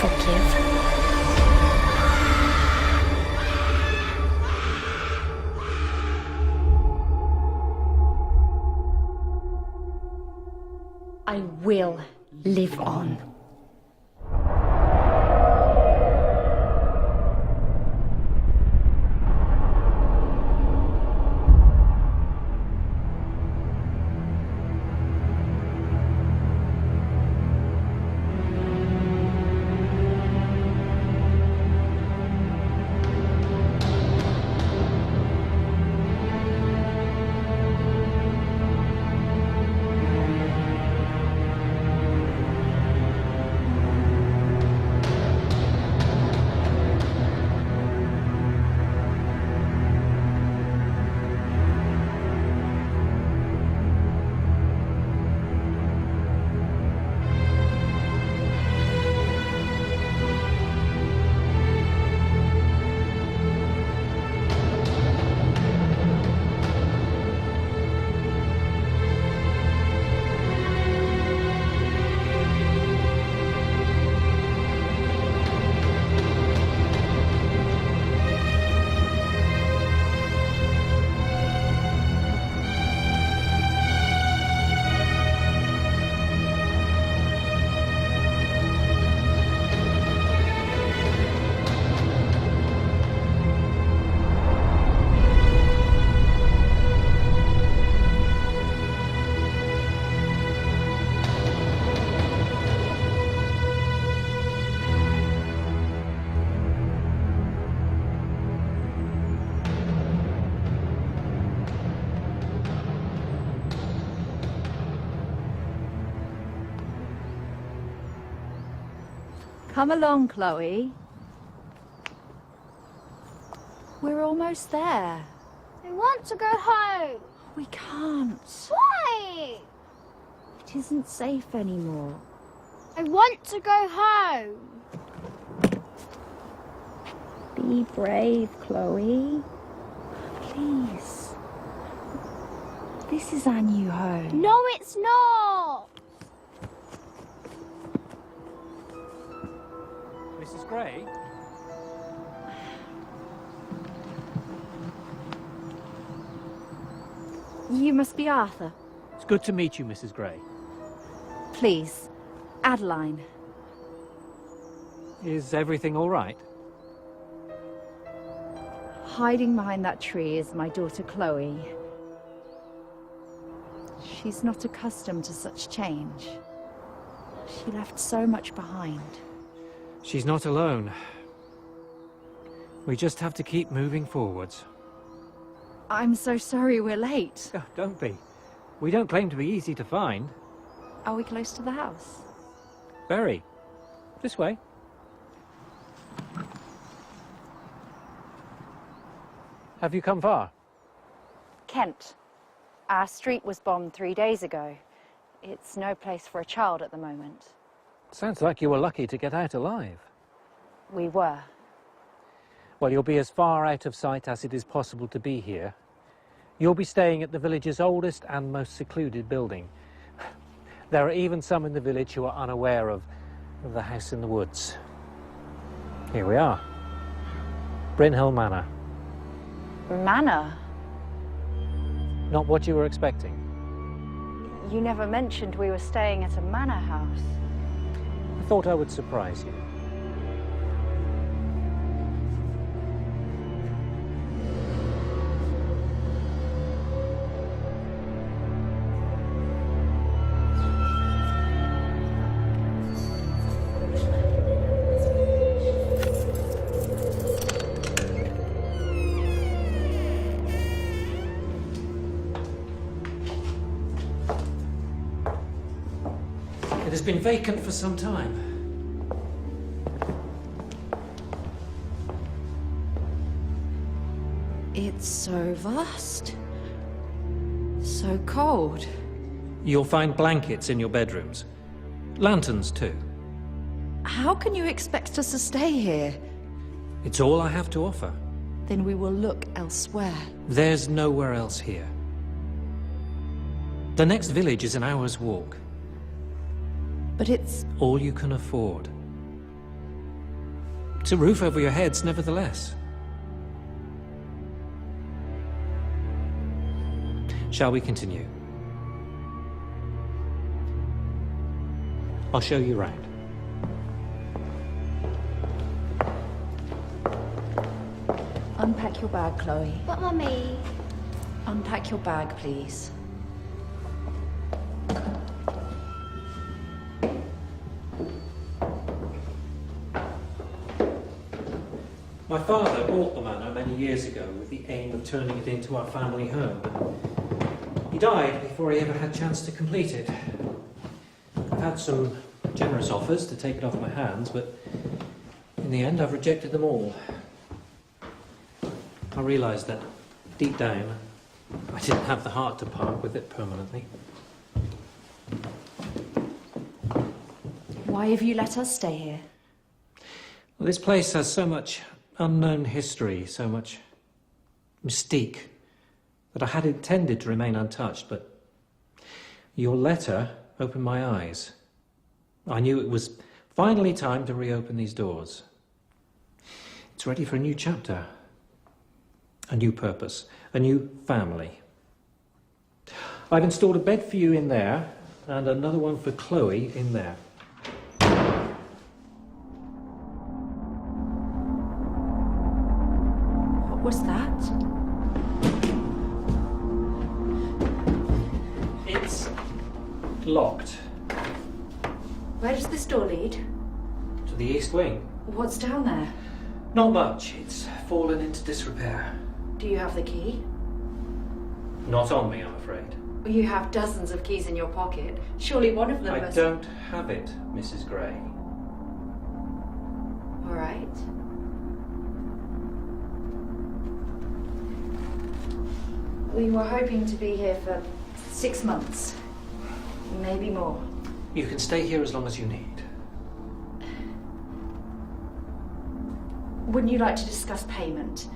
forgive. I will live on. Come along, Chloe. We're almost there. I want to go home. We can't. Why? It isn't safe anymore. I want to go home. Be brave, Chloe. Please. This is our new home. No, it's not. Mrs. Gray? You must be Arthur. It's good to meet you, Mrs. Gray. Please, Adeline. Is everything all right? Hiding behind that tree is my daughter Chloe. She's not accustomed to such change. She left so much behind. She's not alone. We just have to keep moving forwards. I'm so sorry we're late. Oh, don't be. We don't claim to be easy to find. Are we close to the house? Very. This way. Have you come far? Kent. Our street was bombed 3 days ago. It's no place for a child at the moment. Sounds like you were lucky to get out alive. We were. Well, you'll be as far out of sight as it is possible to be here. You'll be staying at the village's oldest and most secluded building. There are even some in the village who are unaware of the house in the woods. Here we are. Brynhill Manor. Manor? Not what you were expecting. You never mentioned we were staying at a manor house. I thought I would surprise you. It has been vacant for some time. It's so vast. So cold. You'll find blankets in your bedrooms. Lanterns, too. How can you expect us to stay here? It's all I have to offer. Then we will look elsewhere. There's nowhere else here. The next village is an hour's walk. But it's... All you can afford. It's a roof over your heads, nevertheless. Shall we continue? I'll show you around. Unpack your bag, Chloe. But Mummy, Unpack your bag, please. My father bought the manor many years ago with the aim of turning it into our family home, but he died before he ever had a chance to complete it. I've had some generous offers to take it off my hands, but in the end I've rejected them all. I realised that deep down I didn't have the heart to part with it permanently. Why have you let us stay here? Well, this place has so much unknown history, so much mystique, that I had intended to remain untouched, but your letter opened my eyes. I knew it was finally time to reopen these doors. It's ready for a new chapter, a new purpose, a new family. I've installed a bed for you in there, and another one for Chloe in there. What was that? It's locked. Where does this door lead? To the east wing. What's down there? Not much. It's fallen into disrepair. Do you have the key? Not on me, I'm afraid. You have dozens of keys in your pocket. Surely one of them I must... don't have it, Mrs. Gray. All right. We were hoping to be here for 6 months. Maybe more. You can stay here as long as you need. Wouldn't you like to discuss payment?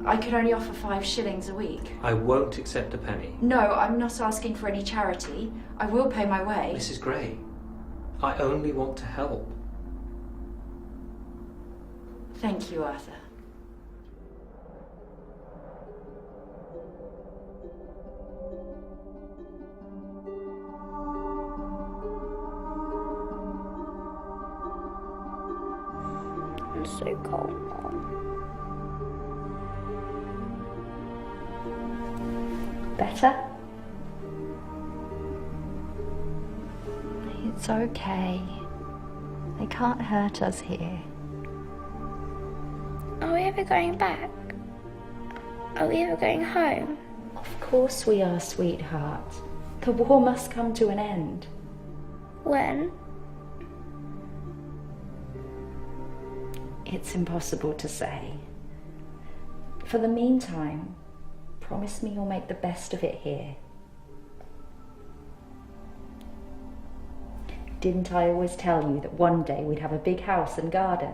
I could only offer 5 shillings a week. I won't accept a penny. No, I'm not asking for any charity. I will pay my way. Mrs. Gray, I only want to help. Thank you, Arthur. I'm so cold, Mom. Better? It's okay. They can't hurt us here. Are we ever going back? Are we ever going home? Of course we are, sweetheart. The war must come to an end. When? It's impossible to say. For the meantime, promise me you'll make the best of it here. Didn't I always tell you that one day we'd have a big house and garden?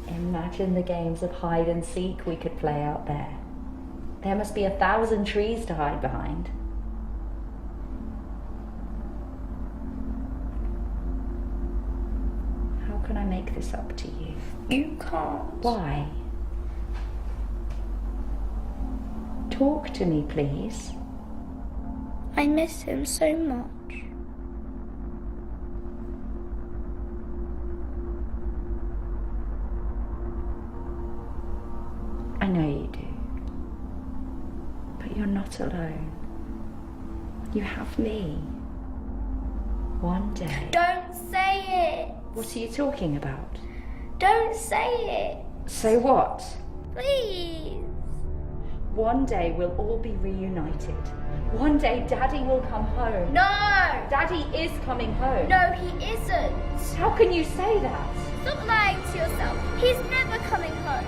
Imagine the games of hide and seek we could play out there. There must be 1,000 trees to hide behind. How can I make this up to you? You can't. Why? Talk to me, please. I miss him so much. I know you do. But you're not alone. You have me. One day. Don't say it. What are you talking about? Don't say it. Say what? Please. One day we'll all be reunited. One day Daddy will come home. No. Daddy is coming home. No, he isn't. How can you say that? Stop lying to yourself. He's never coming home.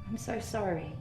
I'm so sorry.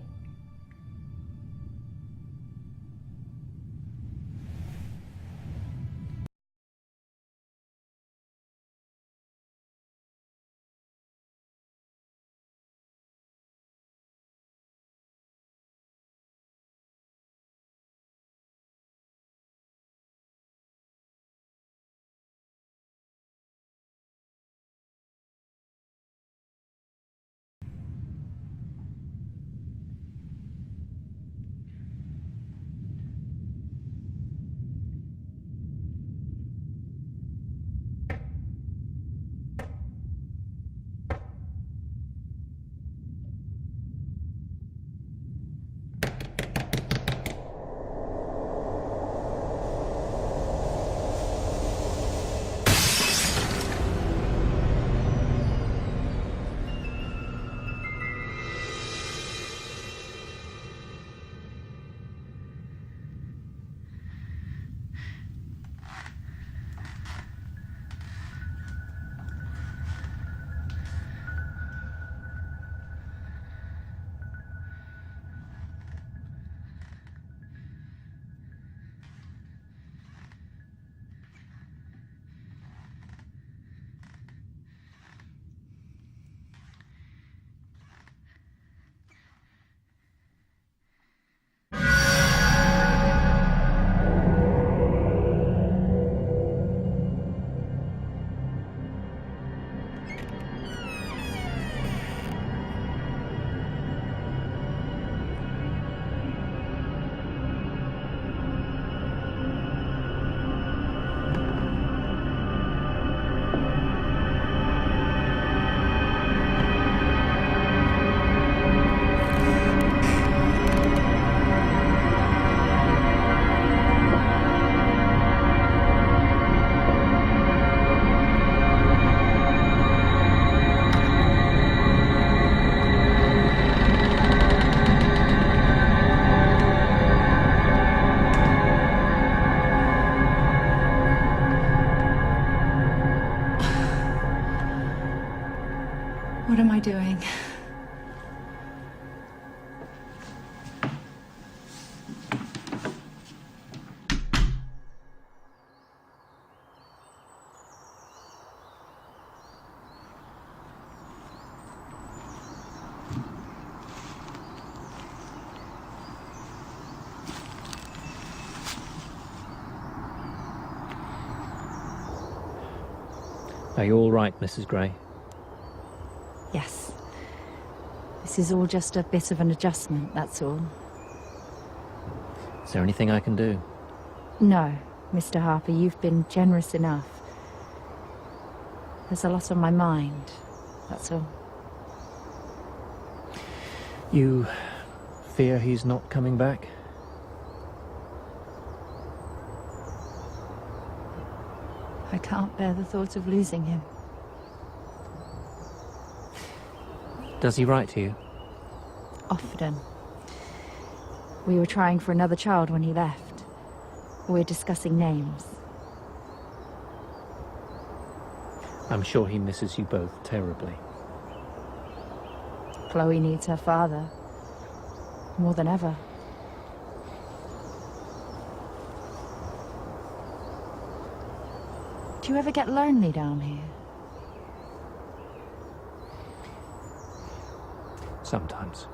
Are you all right, Mrs. Gray? Yes. This is all just a bit of an adjustment, that's all. Is there anything I can do? No, Mr. Harper, you've been generous enough. There's a lot on my mind, that's all. You fear he's not coming back? I can't bear the thought of losing him. Does he write to you? Often. We were trying for another child when he left. We're discussing names. I'm sure he misses you both terribly. Chloe needs her father. More than ever. Do you ever get lonely down here? Sometimes.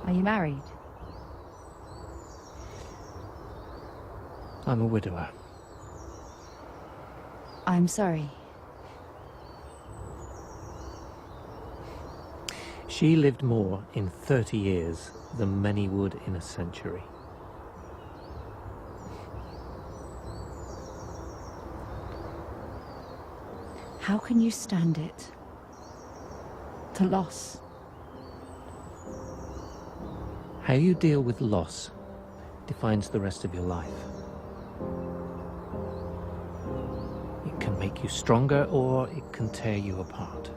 Are you married? I'm a widower. I'm sorry. She lived more in 30 years than many would in a century. How can you stand it? The loss. How you deal with loss defines the rest of your life. It can make you stronger or it can tear you apart.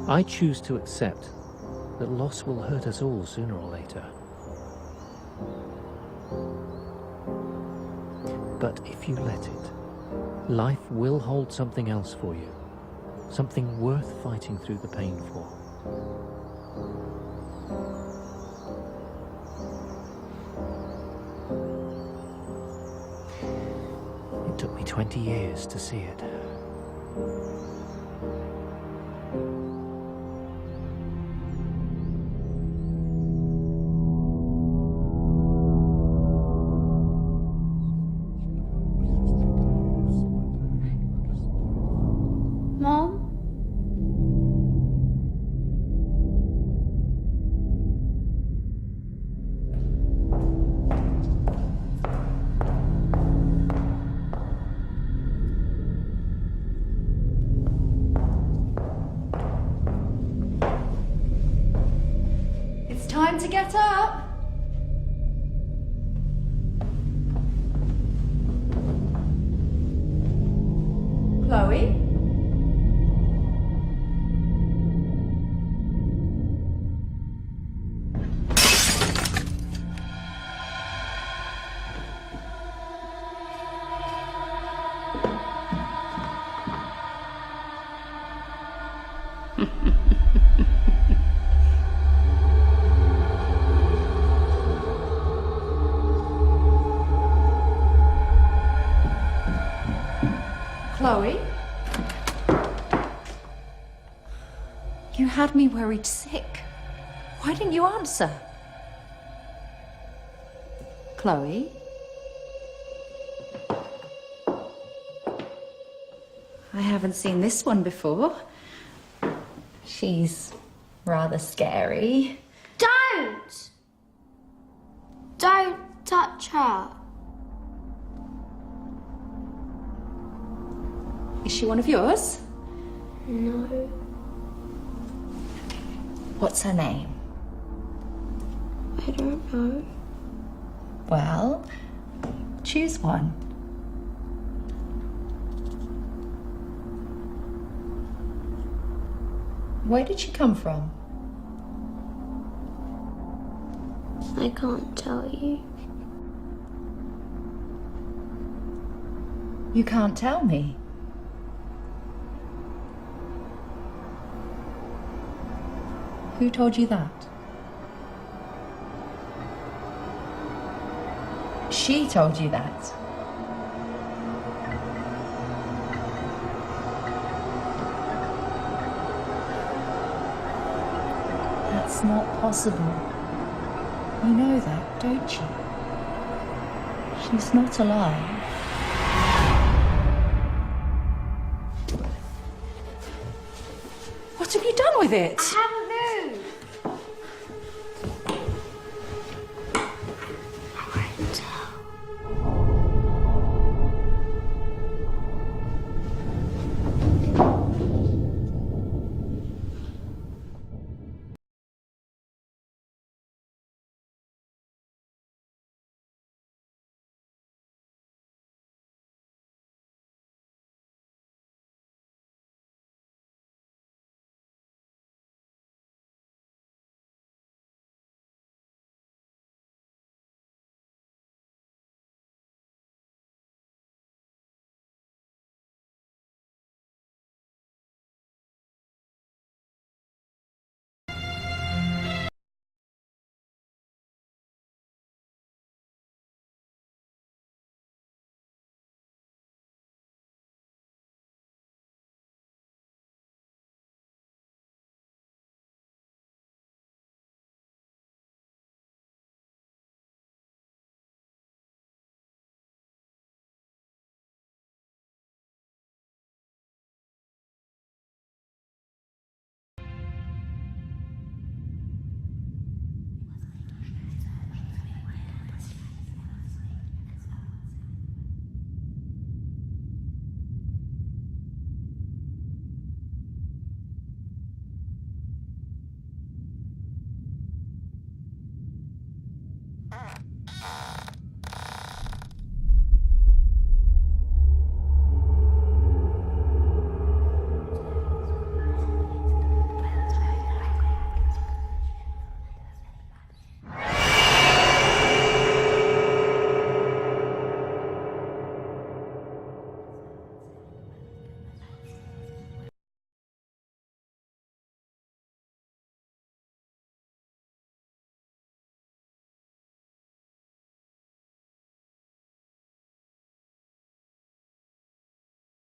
I choose to accept that loss will hurt us all sooner or later. But if you let it, life will hold something else for you, something worth fighting through the pain for. It took me 20 years to see it. Mom? It's time to get up. Chloe? Chloe? You had me worried sick. Why didn't you answer? Chloe? I haven't seen this one before. She's rather scary. Don't! Don't touch her. Is she one of yours? No. What's her name? I don't know. Well, choose one. Where did she come from? I can't tell you. You can't tell me. Who told you that? She told you that. That's not possible. You know that, don't you? She's not alive. with it. I haven't moved.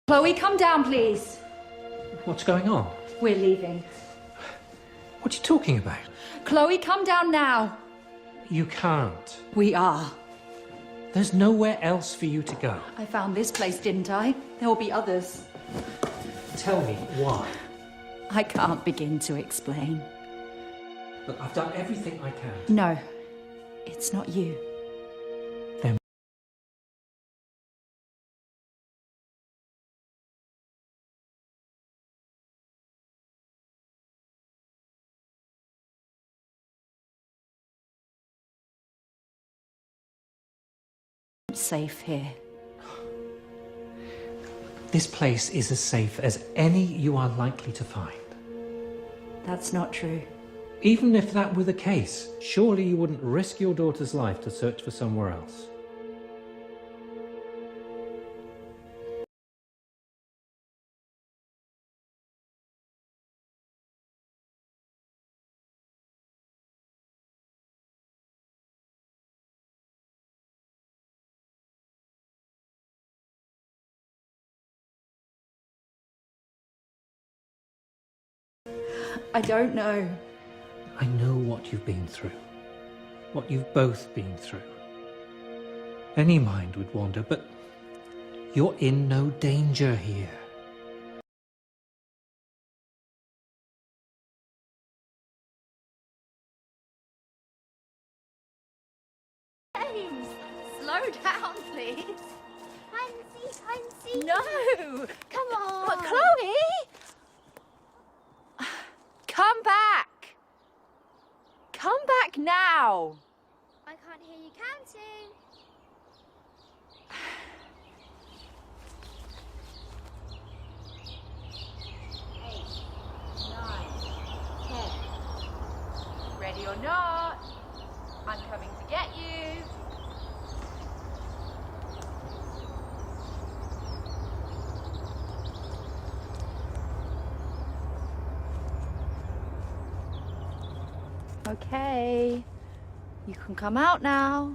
Chloe, come down, please. What's going on? We're leaving. What are you talking about? Chloe, come down now. You can't. We are. There's nowhere else for you to go. I found this place, didn't I? There will be others. Tell me why. I can't begin to explain. Look, I've done everything I can. No, it's not you. Then Safe here. this place is as safe as any you are likely to find. That's not true. Even if that were the case, surely you wouldn't risk your daughter's life to search for somewhere else. I don't know. I know what you've been through. What you've both been through. Any mind would wander, but you're in no danger here. James, slow down, please. Hide and seek, hide and seek. No! Come on. But Chloe! Come back! Come back now! I can't hear you counting. Ready or not, I'm coming to get you. Okay, you can come out now.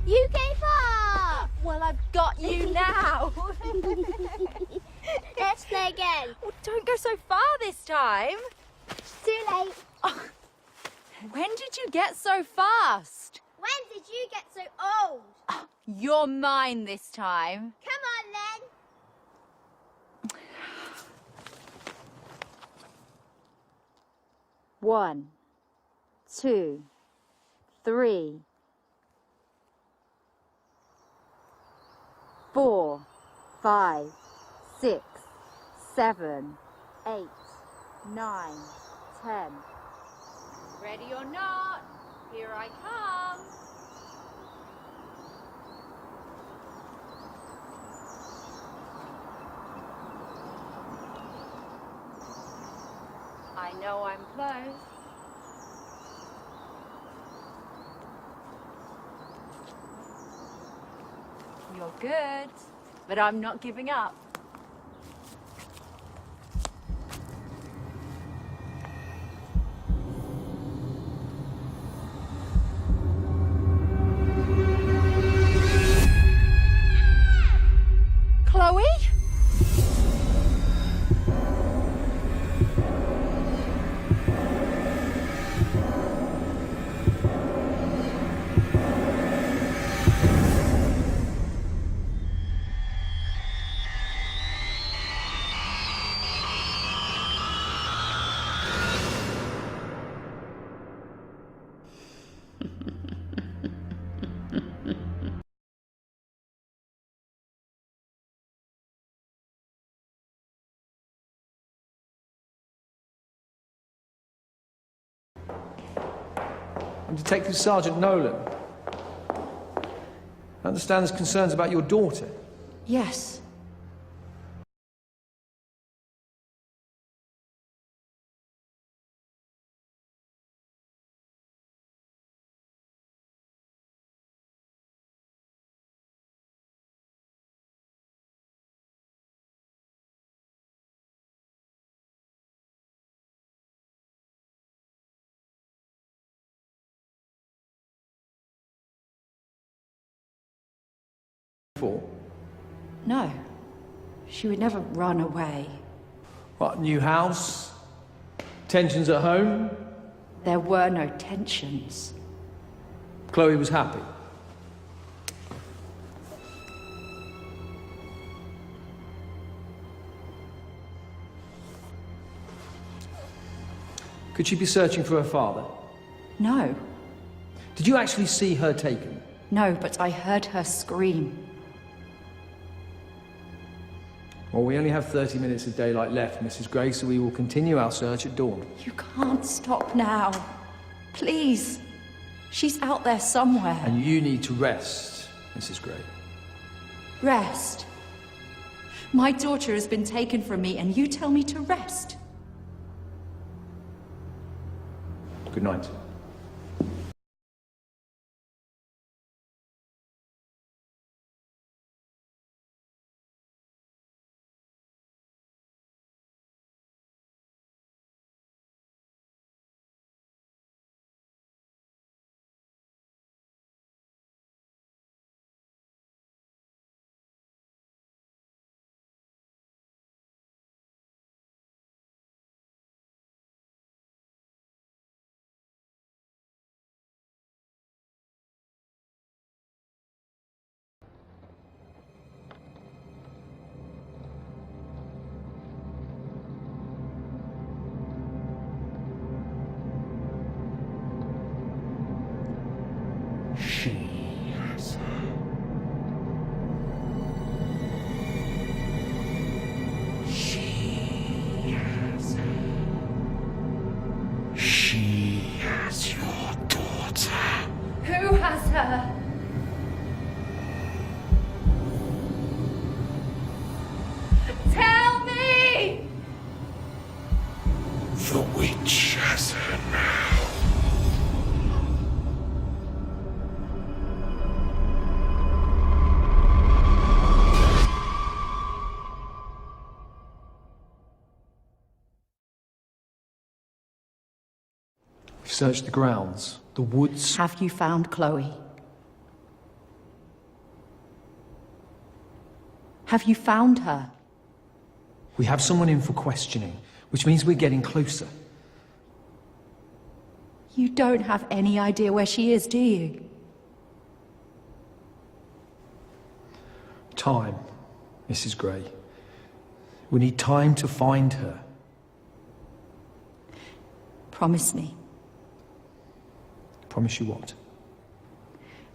You came far. Well, I've got you now. Let's play again. Well, don't go so far this time. Too late. Oh, when did you get so fast? When did you get so old? Oh, You're mine this time. Come on, then. One, two, three, 4, 5, 6, 7, 8, 9, 10. Ready or not, here I come. I know I'm close. You're good, but I'm not giving up. Chloe? I'm Detective Sergeant Nolan. I understand there's concerns about your daughter. Yes. No. She would never run away. What, new house? Tensions at home? There were no tensions. Chloe was happy. Could she be searching for her father? No. Did you actually see her taken? No, but I heard her scream. Well, we only have 30 minutes of daylight left, Mrs. Gray, so we will continue our search at dawn. You can't stop now. Please. She's out there somewhere. And you need to rest, Mrs. Gray. Rest. My daughter has been taken from me, and you tell me to rest. Good night. Who has her? Tell me! The witch has her now. We've searched the grounds, the woods. Have you found Chloe? Have you found her? We have someone in for questioning, which means we're getting closer. You don't have any idea where she is, do you? Time, Mrs. Gray. We need time to find her. Promise me. Promise you what?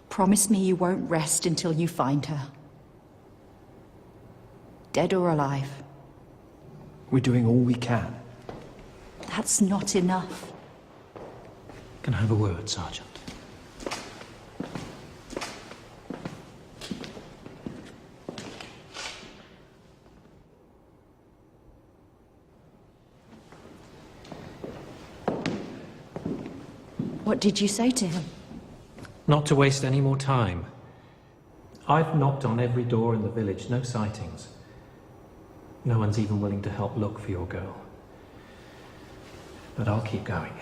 Promise me you won't rest until you find her. Dead or alive. We're doing all we can. That's not enough. Can I have a word, Sergeant? What did you say to him? Not to waste any more time. I've knocked on every door in the village, no sightings. No one's even willing to help look for your girl. But I'll keep going.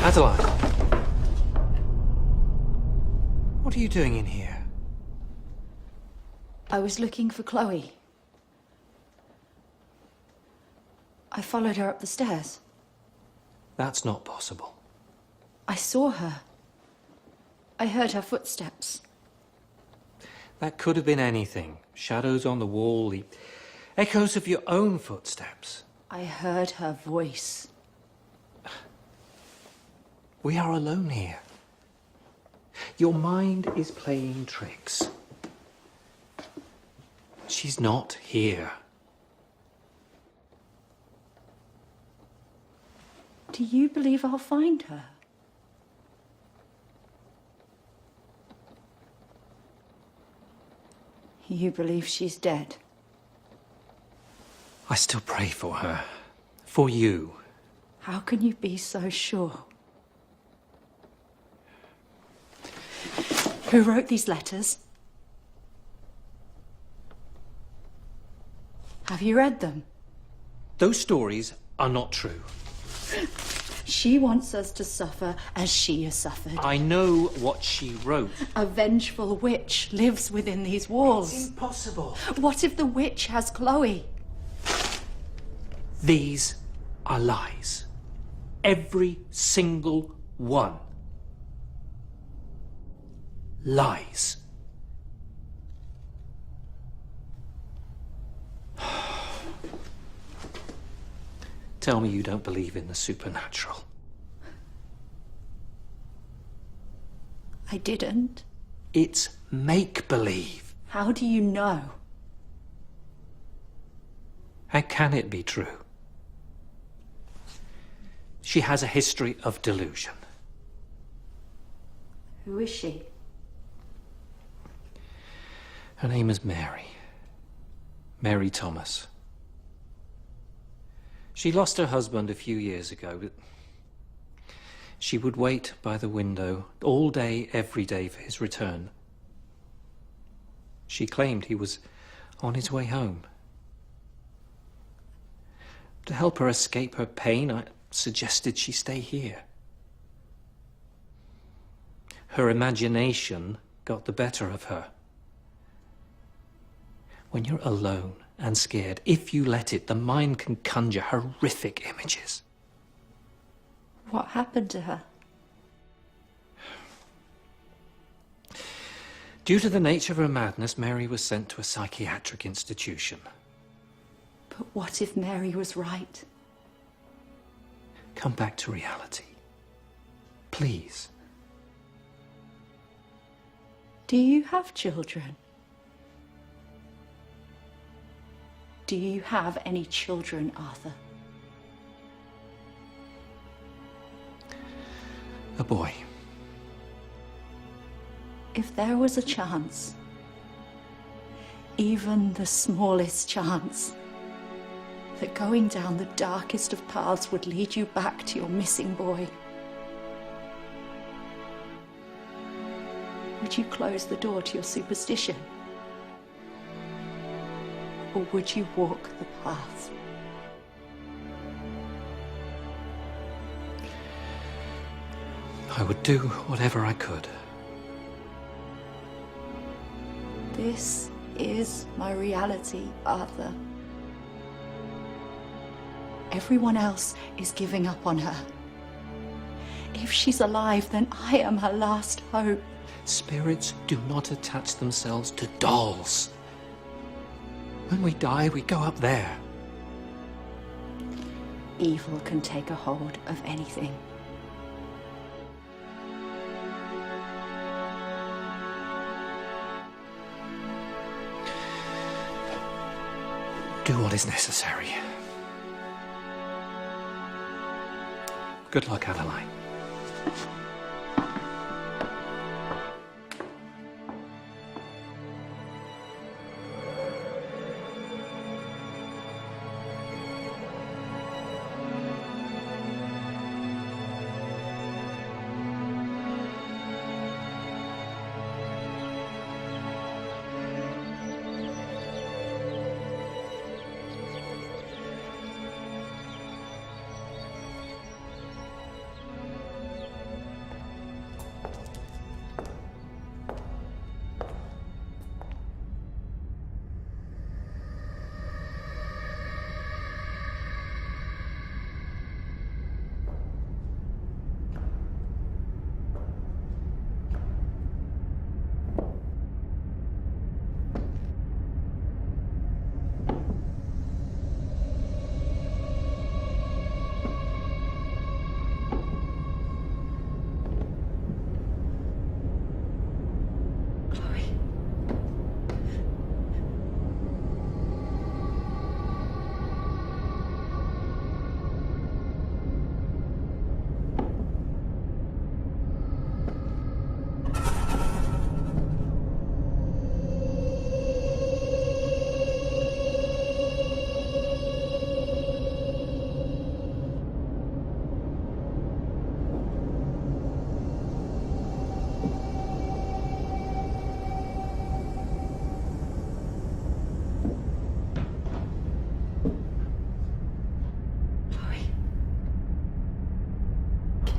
Adeline! What are you doing in here? I was looking for Chloe. I followed her up the stairs. That's not possible. I saw her. I heard her footsteps. That could have been anything. Shadows on the wall, the echoes of your own footsteps. I heard her voice. We are alone here. Your mind is playing tricks. She's not here. Do you believe I'll find her? You believe she's dead? I still pray for her. For you. How can you be so sure? Who wrote these letters? Have you read them? Those stories are not true. She wants us to suffer as she has suffered. I know what she wrote. A vengeful witch lives within these walls. It's impossible. What if the witch has Chloe? These are lies. Every single one. Lies. Tell me you don't believe in the supernatural. I didn't. It's make-believe. How do you know? How can it be true? She has a history of delusion. Who is she? Her name is Mary. Mary Thomas. She lost her husband a few years ago, but she would wait by the window all day, every day for his return. She claimed he was on his way home. To help her escape her pain, I suggested she stay here. Her imagination got the better of her. When you're alone and scared, if you let it, the mind can conjure horrific images. What happened to her? Due to the nature of her madness, Mary was sent to a psychiatric institution. But what if Mary was right? Come back to reality. Please. Do you have children? Do you have any children, Arthur? A boy. If there was a chance, even the smallest chance, that going down the darkest of paths would lead you back to your missing boy, would you close the door to your superstition? Or would you walk the path? I would do whatever I could. This is my reality, Arthur. Everyone else is giving up on her. If she's alive, then I am her last hope. Spirits do not attach themselves to dolls. When we die, we go up there. Evil can take a hold of anything. Do what is necessary. Good luck, Adeline.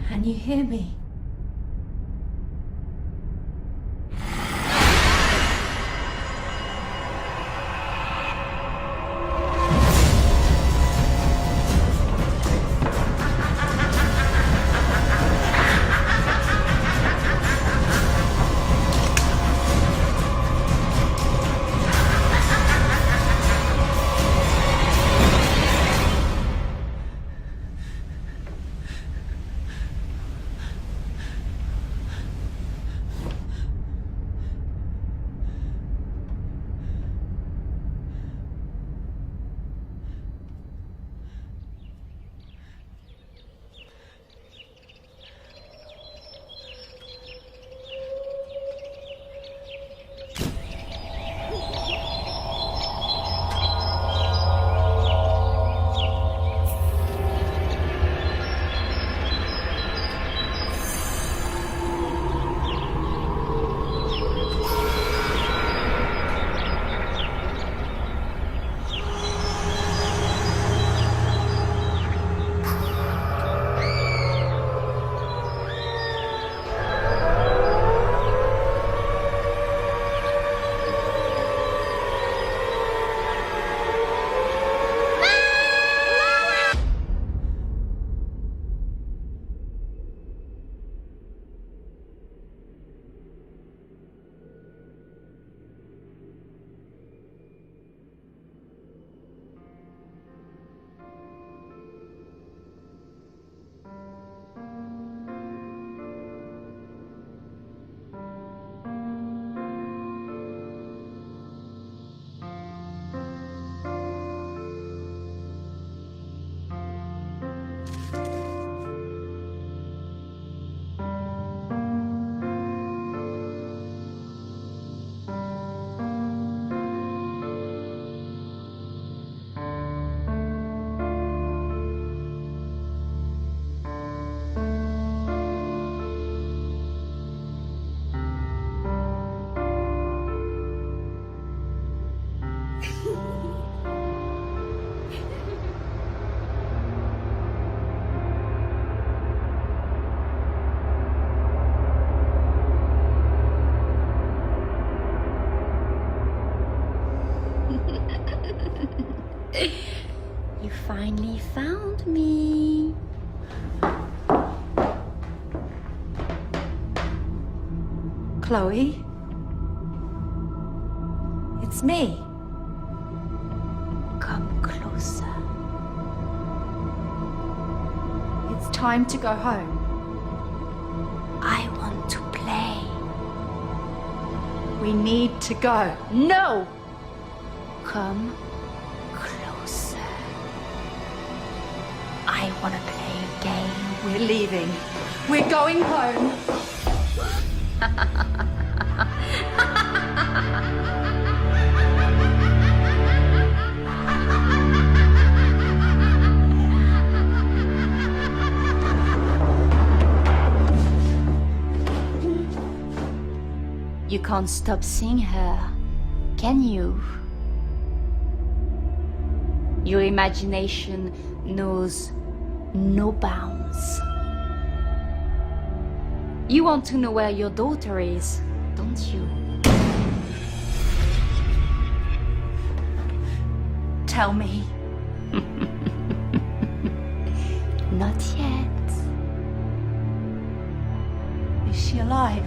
Can you hear me? You finally found me. Chloe? It's me. Come closer. It's time to go home. I want to play. We need to go. No! Come closer. I want to play a game. We're leaving. We're going home. You can't stop seeing her, can you? Your imagination knows no bounds. You want to know where your daughter is, don't you? Tell me. Not yet. Is she alive?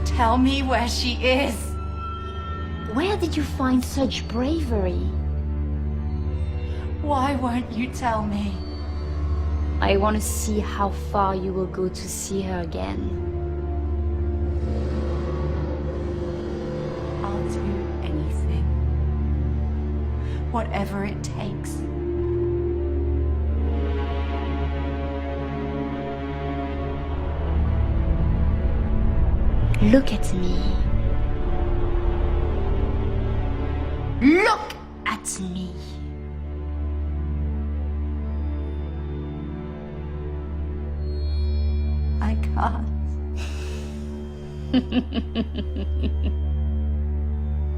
Tell me where she is. Where did you find such bravery? Why won't you tell me? I want to see how far you will go to see her again. I'll do anything. Whatever it takes. Look at me. Look at me. I can't.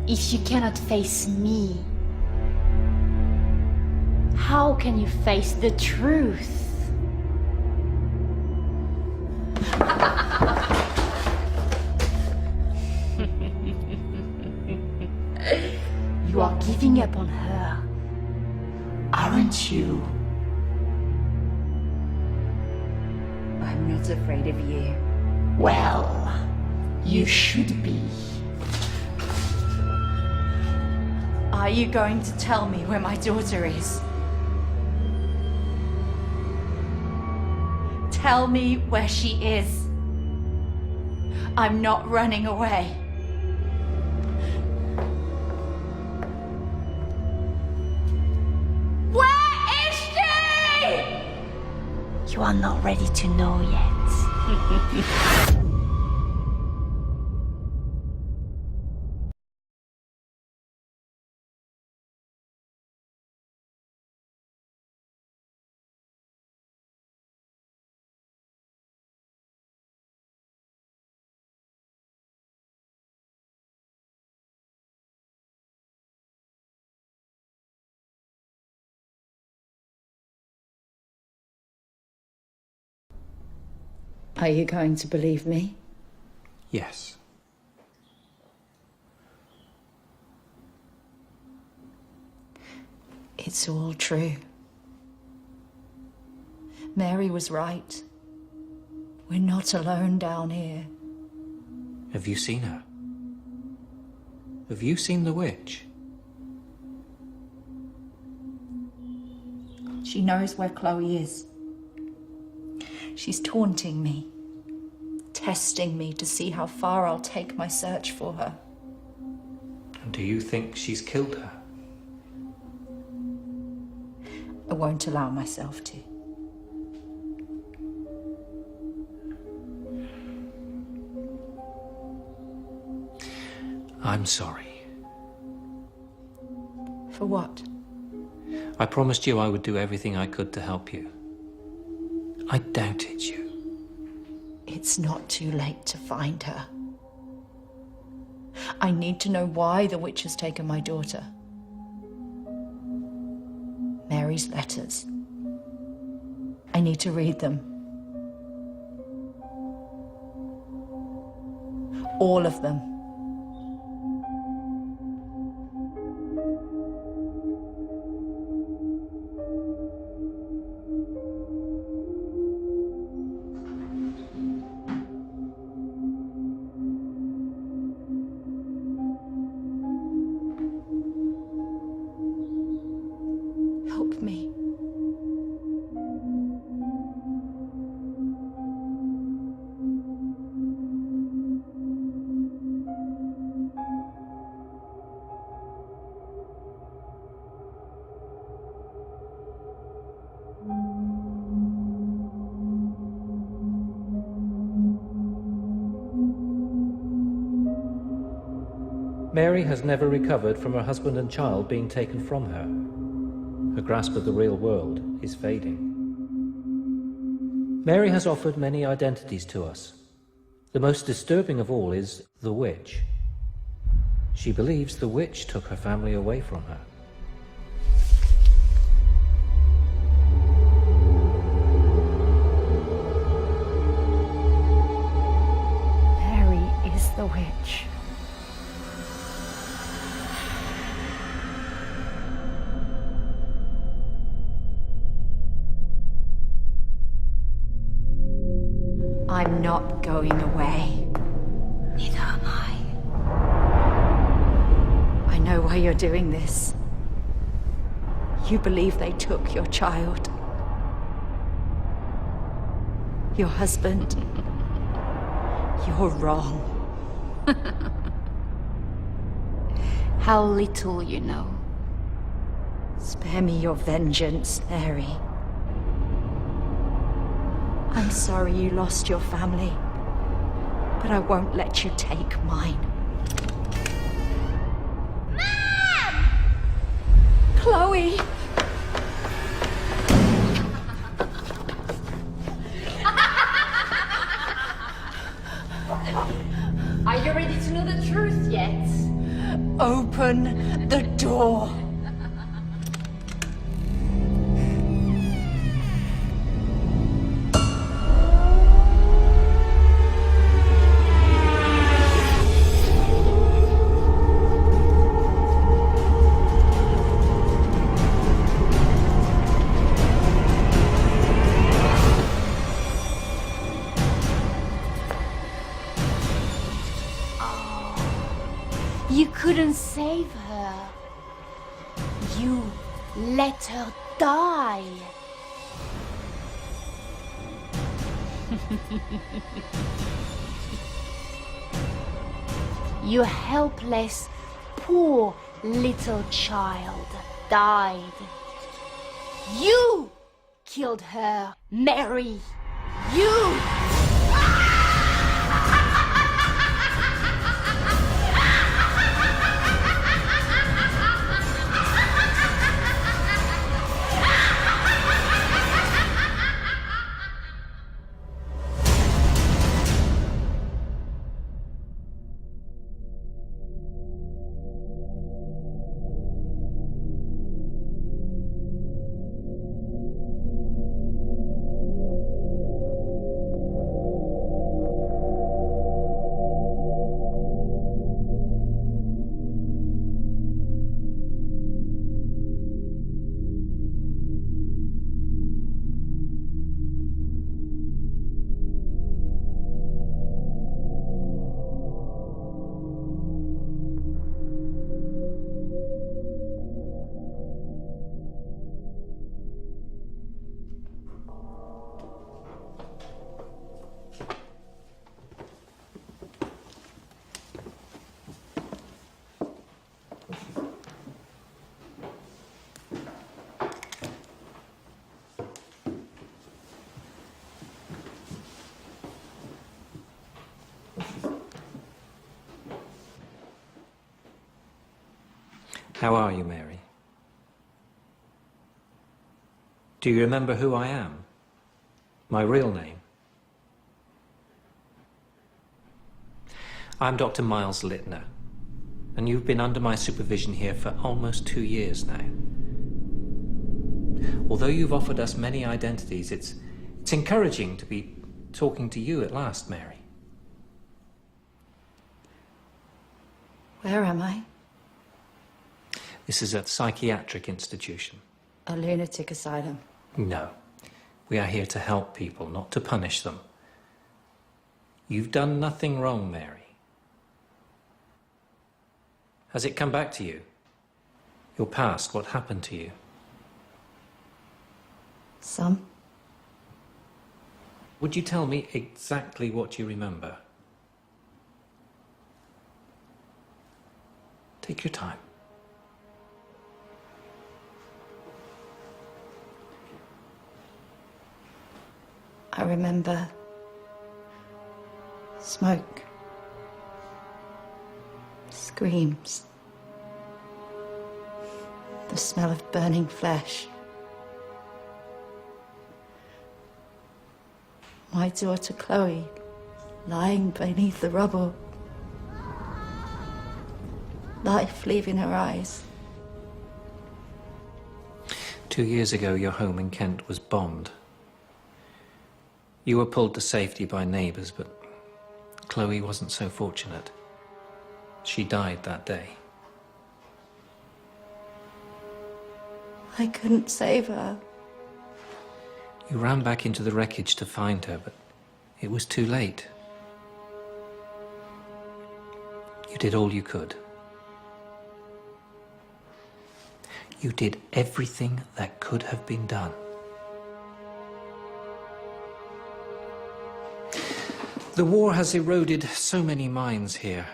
If you cannot face me, how How can you face the truth? You are giving up on her, aren't you? I'm not afraid of you. Well, you should be. Are you going to tell me where my daughter is? Tell me where she is. I'm not running away. Where is she? You are not ready to know yet. Are you going to believe me? Yes. It's all true. Mary was right. We're not alone down here. Have you seen her? Have you seen the witch? She knows where Chloe is. She's taunting me, testing me to see how far I'll take my search for her. And do you think she's killed her? I won't allow myself to. I'm sorry. For what? I promised you I would do everything I could to help you. I doubted you. It's not too late to find her. I need to know why the witch has taken my daughter. Mary's letters. I need to read them. All of them. Help me. Mary has never recovered from her husband and child being taken from her. Her grasp of the real world is fading. Mary has offered many identities to us. The most disturbing of all is the witch. She believes the witch took her family away from her. Mary is the witch. I'm not going away. Neither am I. I know why you're doing this. You believe they took your child. Your husband. You're wrong. How little you know. Spare me your vengeance, Mary. I'm sorry you lost your family, but I won't let you take mine. Mom! Chloe! Are you ready to know the truth yet? Open the door. You let her die. Your helpless, poor little child died. You killed her, Mary. You! How are you, Mary? Do you remember who I am? My real name? I'm Dr. Miles Littner, and you've been under my supervision here for almost 2 years now. Although you've offered us many identities, it's encouraging to be talking to you at last, Mary. Where am I? This is a psychiatric institution. A lunatic asylum. No. We are here to help people, not to punish them. You've done nothing wrong, Mary. Has it come back to you? Your past, what happened to you? Some. Would you tell me exactly what you remember? Take your time. I remember smoke, screams, the smell of burning flesh. My daughter Chloe lying beneath the rubble, life leaving her eyes. 2 years ago, your home in Kent was bombed. You were pulled to safety by neighbours, but Chloe wasn't so fortunate. She died that day. I couldn't save her. You ran back into the wreckage to find her, but it was too late. You did all you could. You did everything that could have been done. The war has eroded so many minds here.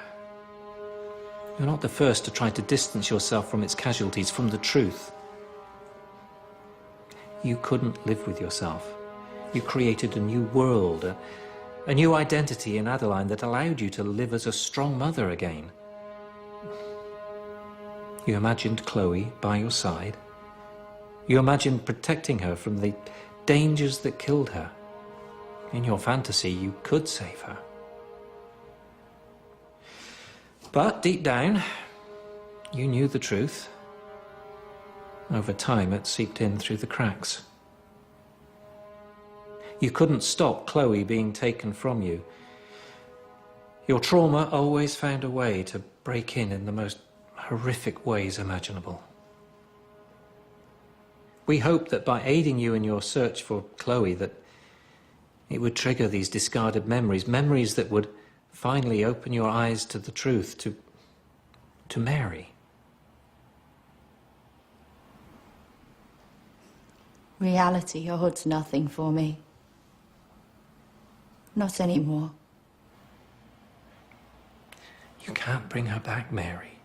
You're not the first to try to distance yourself from its casualties, from the truth. You couldn't live with yourself. You created a new world, a new identity in Adeline that allowed you to live as a strong mother again. You imagined Chloe by your side. You imagined protecting her from the dangers that killed her. In your fantasy, you could save her. But deep down, you knew the truth. Over time, it seeped in through the cracks. You couldn't stop Chloe being taken from you. Your trauma always found a way to break in the most horrific ways imaginable. We hoped that by aiding you in your search for Chloe, that it would trigger these discarded memories, memories that would finally open your eyes to the truth, to Mary. Reality holds nothing for me. Not anymore. You can't bring her back, Mary.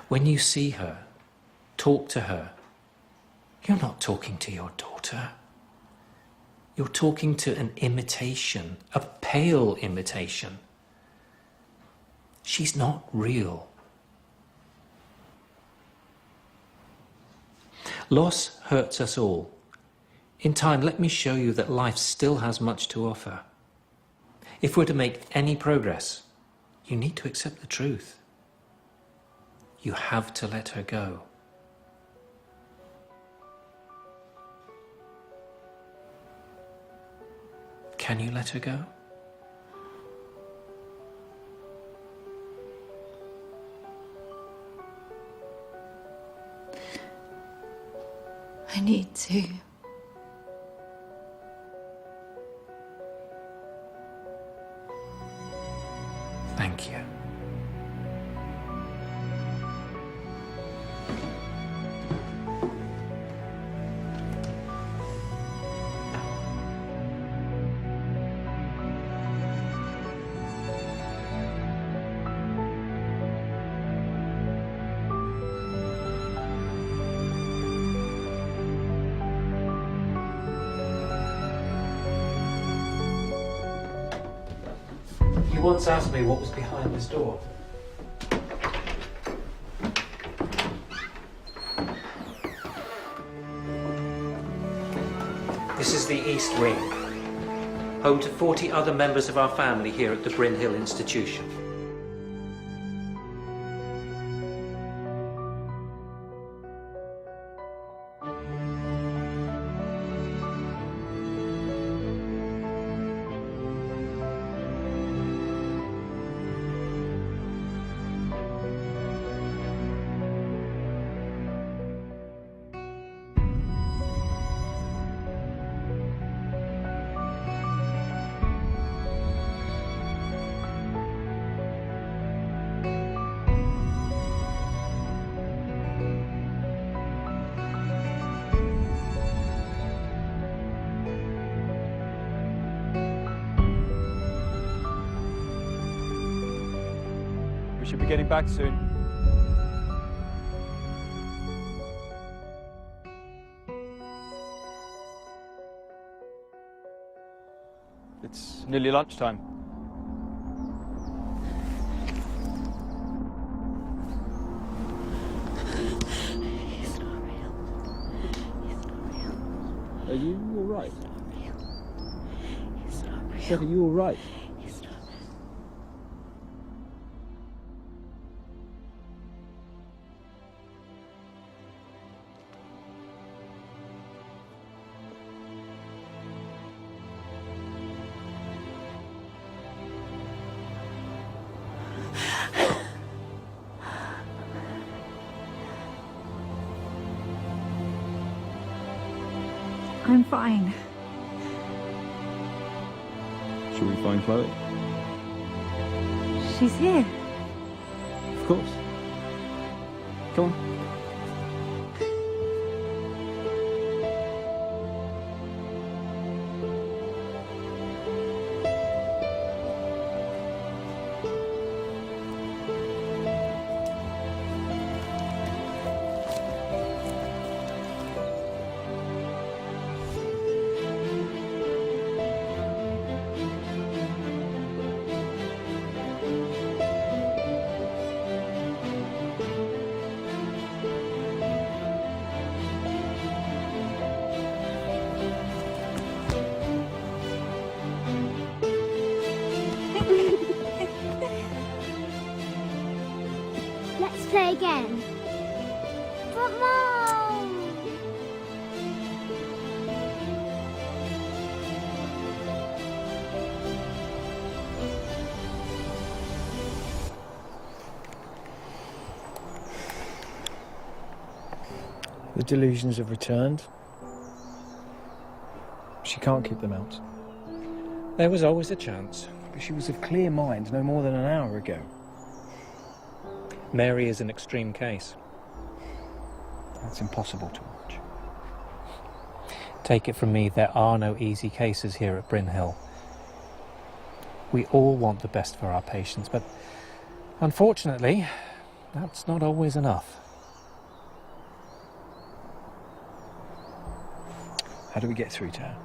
When you see her, talk to her, you're not talking to your daughter. You're talking to an imitation, a pale imitation. She's not real. Loss hurts us all. In time, let me show you that life still has much to offer. If we're to make any progress, you need to accept the truth. You have to let her go. Can you let her go? I need to. Thank you. You once asked me what was behind this door. This is the East Wing, home to 40 other members of our family here at the Bryn Hill Institution. We should be getting back soon. It's nearly lunchtime. It's not real. It's not real. Are you all right? It's not real. It's not real. Seth, are you all right? It's not. I'm fine. Shall we find Chloe? She's here. Of course. Come on. Let's play again. But Mom! The delusions have returned. She can't keep them out. There was always a chance. But she was of clear mind no more than an hour ago. Mary is an extreme case. That's impossible to watch. Take it from me, there are no easy cases here at Bryn Hill. We all want the best for our patients, but unfortunately, that's not always enough. How do we get through to her?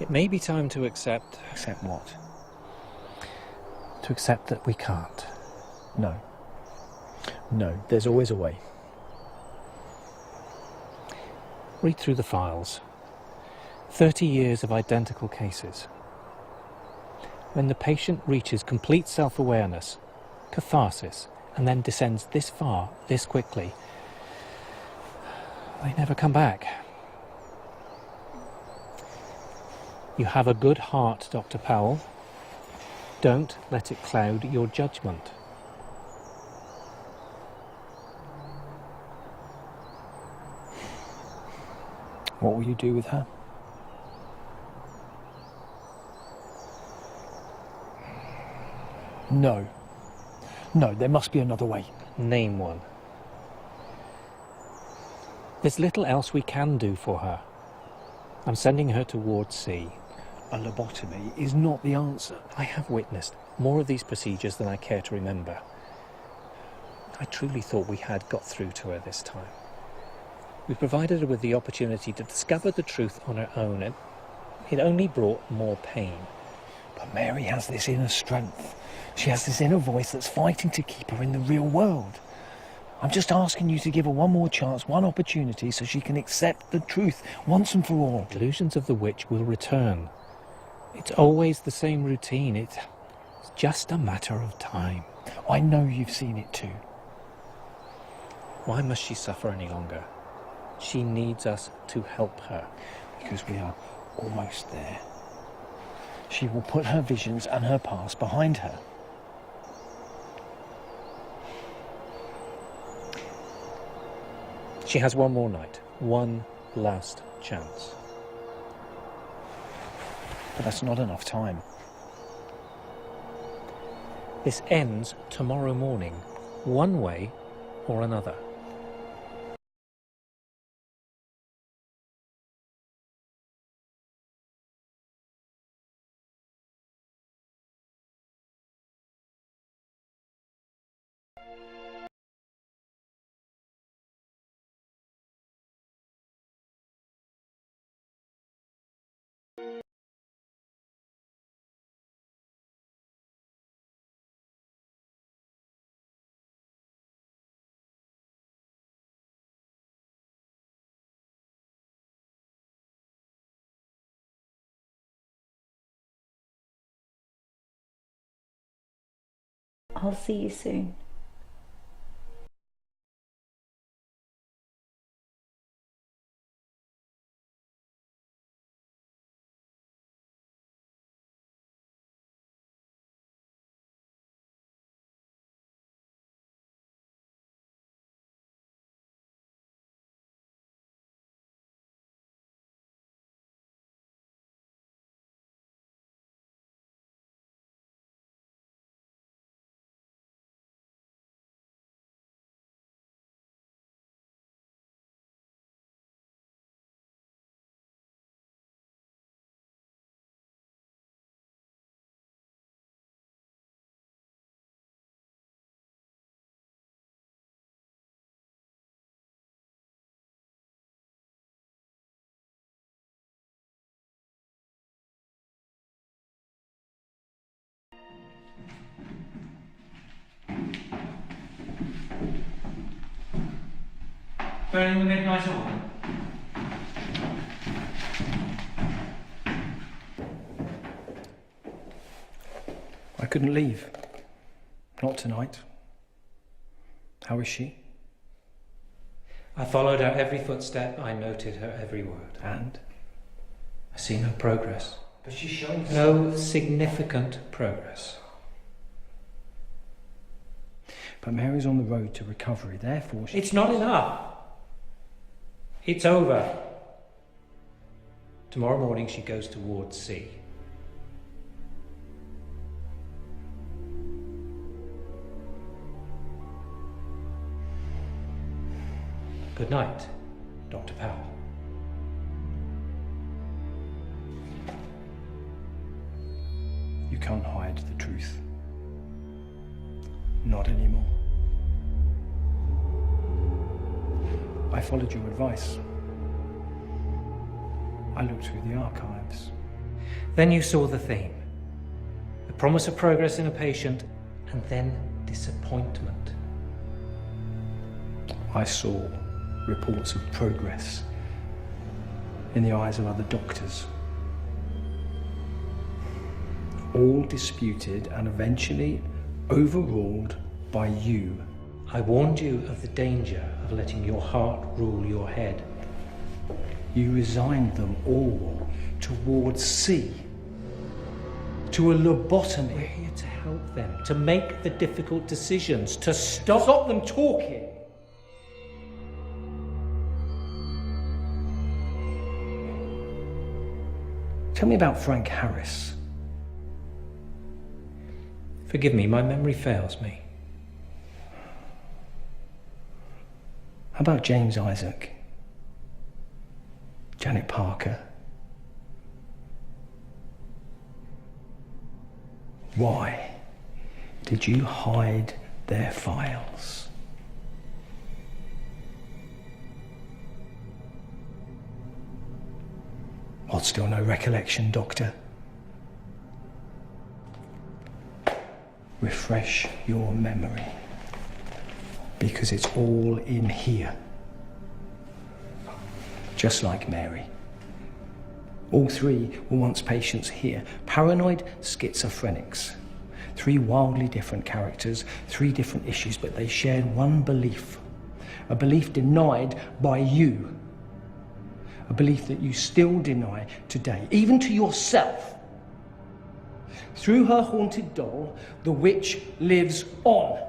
It may be time to accept... Accept what? To accept that we can't. No. No, there's always a way. Read through the files. 30 years of identical cases. When the patient reaches complete self-awareness, catharsis, and then descends this far, this quickly, they never come back. You have a good heart, Dr. Powell. Don't let it cloud your judgment. What will you do with her? No. No, there must be another way. Name one. There's little else we can do for her. I'm sending her to Ward C. A lobotomy is not the answer. I have witnessed more of these procedures than I care to remember. I truly thought we had got through to her this time. We provided her with the opportunity to discover the truth on her own, and it only brought more pain. But Mary has this inner strength. She has this inner voice that's fighting to keep her in the real world. I'm just asking you to give her one more chance, one opportunity, so she can accept the truth once and for all. Delusions of the witch will return. It's always the same routine. It's just a matter of time. I know you've seen it too. Why must she suffer any longer? She needs us to help her. Because we are almost there. She will put her visions and her past behind her. She has one more night, one last chance. But that's not enough time. This ends tomorrow morning, one way or another. I'll see you soon. Burning the midnight oil. I couldn't leave. Not tonight. How is she? I followed her every footstep, I noted her every word. And? I see no progress. But she's showing No significant progress. But Mary's on the road to recovery, therefore she... It's not enough. It's over. Tomorrow morning she goes to Ward C. Good night, Dr. Powell. You can't hide the truth. Not anymore. I followed your advice. I looked through the archives. Then you saw the theme. The promise of progress in a patient, and then disappointment. I saw reports of progress in the eyes of other doctors. All disputed and eventually overruled by you. I warned you of the danger of letting your heart rule your head. You resigned them all towards C, to a lobotomy. We're here to help them, to make the difficult decisions, to stop them talking. Tell me about Frank Harris. Forgive me, my memory fails me. How about James Isaac? Janet Parker? Why did you hide their files? What, still no recollection, Doctor? Refresh your memory, because it's all in here. Just like Mary. All three were once patients here. Paranoid schizophrenics. Three wildly different characters, three different issues, but they shared one belief. A belief denied by you. A belief that you still deny today, even to yourself. Through her haunted doll, the witch lives on.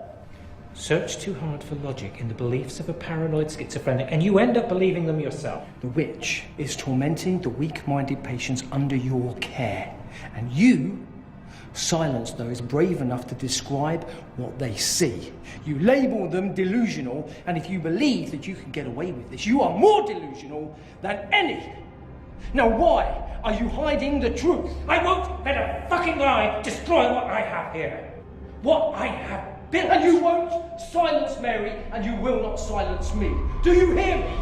Search too hard for logic in the beliefs of a paranoid schizophrenic, and you end up believing them yourself. The witch is tormenting the weak-minded patients under your care, and you silence those brave enough to describe what they see. You label them delusional, and if you believe that you can get away with this, you are more delusional than any. Now why are you hiding the truth? I won't let a fucking lie destroy what I have here. What I have built. And you won't silence Mary, and you will not silence me. Do you hear me?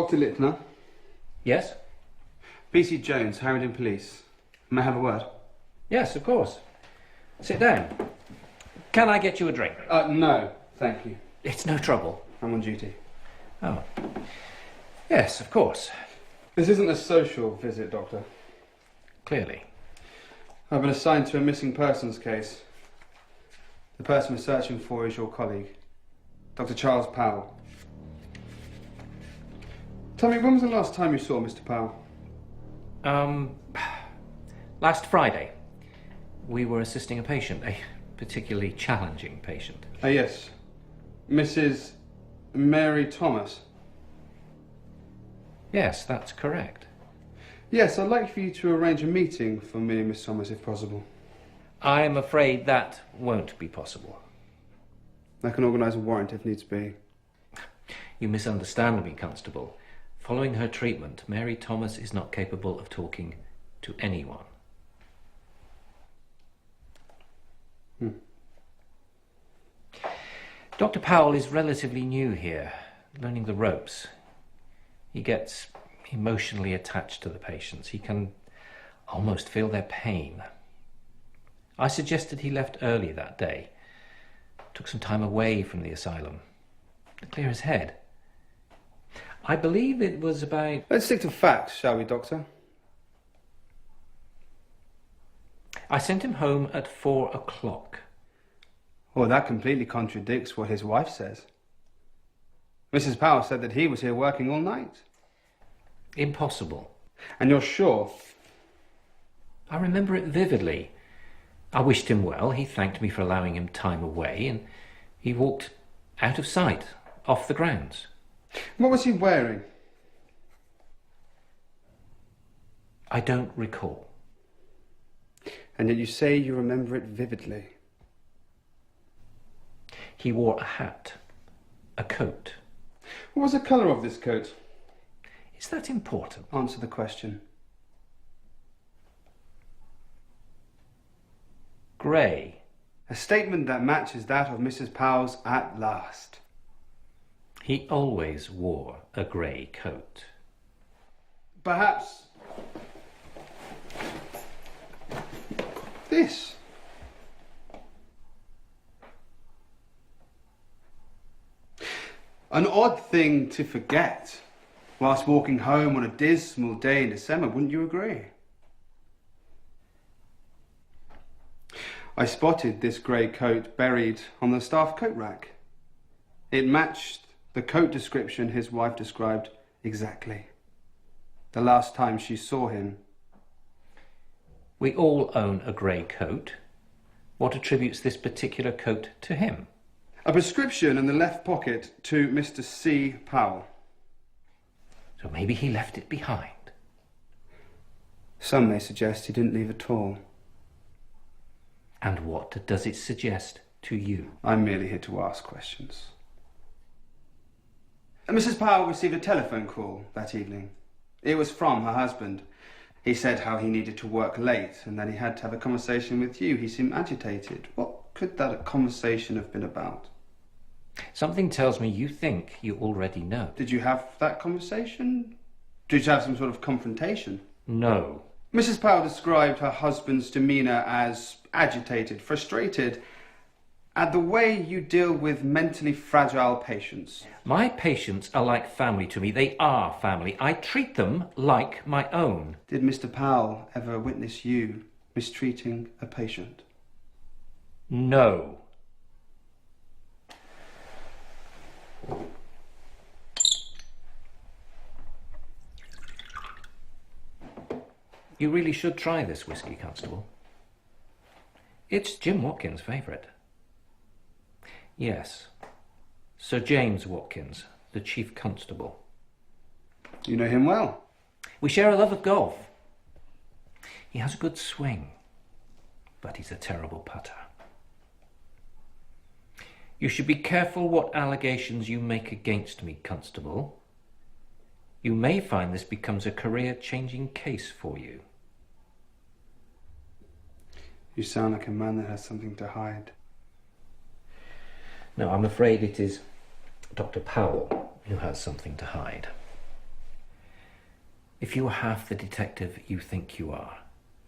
Dr. Littner. Yes? PC Jones, Harrington Police. May I have a word? Yes, of course. Sit down. Can I get you a drink? No, thank you. It's no trouble. I'm on duty. Oh. Yes, of course. This isn't a social visit, Doctor. Clearly. I've been assigned to a missing persons case. The person we're searching for is your colleague, Dr. Charles Powell. Tell me, when was the last time you saw Mr. Powell? Last Friday. We were assisting a patient, a particularly challenging patient. Yes. Mrs. Mary Thomas. Yes, that's correct. Yes, I'd like for you to arrange a meeting for me and Miss Thomas, if possible. I'm afraid that won't be possible. I can organise a warrant if needs be. You misunderstand me, Constable. Following her treatment, Mary Thomas is not capable of talking to anyone. Dr. Powell is relatively new here, learning the ropes. He gets emotionally attached to the patients. He can almost feel their pain. I suggested he left early that day. Took some time away from the asylum to clear his head. I believe it was about... Let's stick to facts, shall we, Doctor? I sent him home at 4 o'clock. Well, that completely contradicts what his wife says. Mrs. Powell said that he was here working all night. Impossible. And you're sure? I remember it vividly. I wished him well. He thanked me for allowing him time away, and he walked out of sight, off the grounds. What was he wearing? I don't recall. And yet you say you remember it vividly. He wore a hat, a coat. What was the colour of this coat? Is that important? Answer the question. Grey. A statement that matches that of Mrs. Powell's at last. He always wore a grey coat. Perhaps... this. An odd thing to forget whilst walking home on a dismal day in December, wouldn't you agree? I spotted this grey coat buried on the staff coat rack. It matched the coat description his wife described exactly. The last time she saw him. We all own a grey coat. What attributes this particular coat to him? A prescription in the left pocket to Mr. C. Powell. So maybe he left it behind. Some may suggest he didn't leave at all. And what does it suggest to you? I'm merely here to ask questions. Mrs. Powell received a telephone call that evening. It was from her husband. He said how he needed to work late and then he had to have a conversation with you. He seemed agitated. What could that conversation have been about? Something tells me you think you already know. Did you have that conversation? Did you have some sort of confrontation? No. Mrs. Powell described her husband's demeanour as agitated, frustrated at the way you deal with mentally fragile patients. My patients are like family to me. They are family. I treat them like my own. Did Mr. Powell ever witness you mistreating a patient? No. You really should try this whiskey, Constable. It's Jim Watkins' favourite. Yes, Sir James Watkins, the Chief Constable. You know him well? We share a love of golf. He has a good swing, but he's a terrible putter. You should be careful what allegations you make against me, Constable. You may find this becomes a career-changing case for you. You sound like a man that has something to hide. No, I'm afraid it is Dr. Powell who has something to hide. If you were half the detective you think you are,